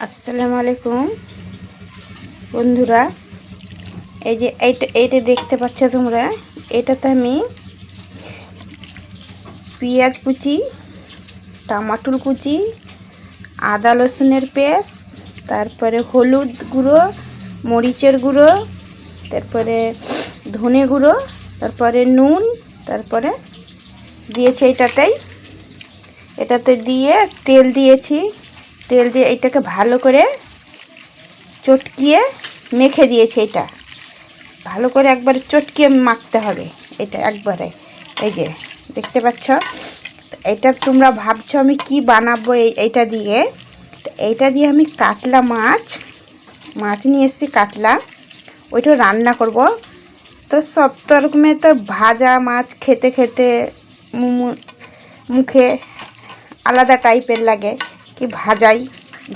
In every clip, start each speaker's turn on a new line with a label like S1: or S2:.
S1: আসসালামু আলাইকুম বন্ধুরা, এই যে এইটা দেখতে পাচ্ছ তোমরা, এটাতে আমি পেঁয়াজ কুচি, টমেটো কুচি, আদা রসুনের পেস্ট, তারপরে হলুদ গুঁড়ো, মরিচের গুঁড়ো, তারপরে ধনে গুঁড়ো, তারপরে নুন, তারপরে দিয়েছি এটাতে দিয়ে তেল দিয়েছি। তেল দিয়ে এটাকে ভালো করে চটকিয়ে মেখে দিয়েছি। এটা ভালো করে একবারে চটকিয়ে মাখতে হবে। এটা একবারে এই যে দেখতে পাচ্ছ, এটা তোমরা ভাবছো আমি কি বানাবো এইটা দিয়ে। এইটা দিয়ে আমি কাতলা মাছ নিয়ে এসেছি, কাতলা, ওইটা রান্না করব। তো সব রকমের তো ভাজা মাছ খেতে খেতে মুখে আলাদা টাইপের লাগে, কি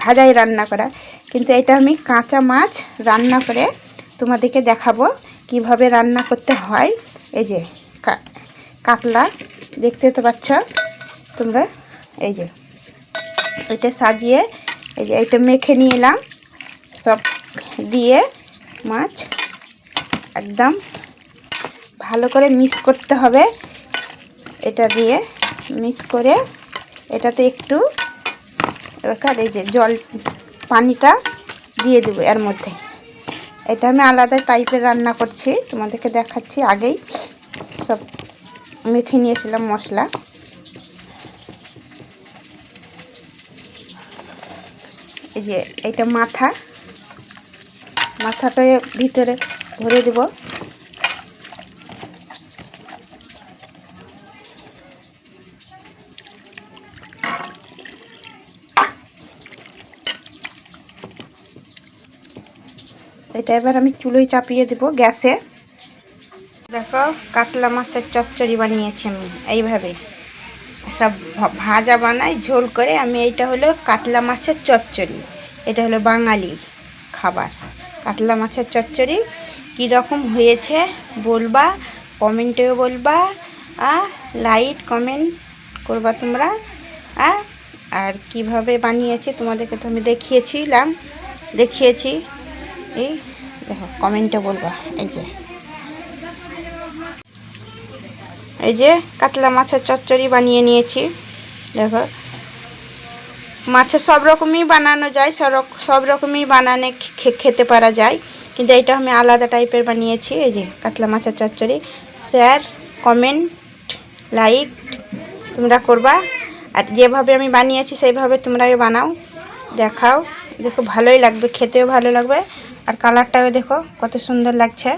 S1: ভাজাই রান্না করা। কিন্তু এটা আমি কাঁচা মাছ রান্না করে তোমাদেরকে দেখাবো কিভাবে রান্না করতে হয়। এই যে কাতলা দেখতে তো পাচ্ছ তোমরা, এই যে এটা সাজিয়ে এই যে এটা মেখে নিয়ে এলাম। সব দিয়ে মাছ একদম ভালো করে মিক্স করতে হবে। এটা দিয়ে মিক্স করে এটাতে একটু এবার এই যে পানিটা দিয়ে দেবো এর মধ্যে। এটা আমি আলাদা টাইপের রান্না করছি, তোমাদেরকে দেখাচ্ছি। আগেই সব মেখে নিয়েছিলাম মশলা। এই যে এইটা মাথাটা ভিতরে ভরে দেব। এটা এবার আমি চুলোয় চাপিয়ে দেব গ্যাসে। দেখো কাতলা মাছের চচ্চড়ি বানিয়েছি আমি এইভাবে। সব ভাজা বানাই ঝোল করে আমি। এইটা হলো কাতলা মাছের চচ্চড়ি, এটা হলো বাঙালি খাবার। কাতলা মাছের চচ্চড়ি কীরকম হয়েছে বলবা, কমেন্টেও বলবা, লাইক কমেন্ট করবা তোমরা। আর কিভাবে বানিয়েছি তোমাদেরকে তো আমি দেখিয়েছি। এই দেখো কমেন্টে বলবা। এই যে কাতলা মাছের চচ্চড়ি বানিয়ে নিয়েছি। দেখো মাছের সব রকমই বানানো যায়, সব রকমই বানানে খেতে পারা যায়, কিন্তু এটা আমি আলাদা টাইপের বানিয়েছি। এই যে কাতলা মাছের চচ্চড়ি। শেয়ার কমেন্ট লাইক তোমরা করবা, আর যেভাবে আমি বানিয়েছি সেইভাবে তোমরাও বানাও, দেখাও। দেখো ভালোই লাগবে, খেতেও ভালো লাগবে, আর কালারটাও দেখো কত সুন্দর লাগছে।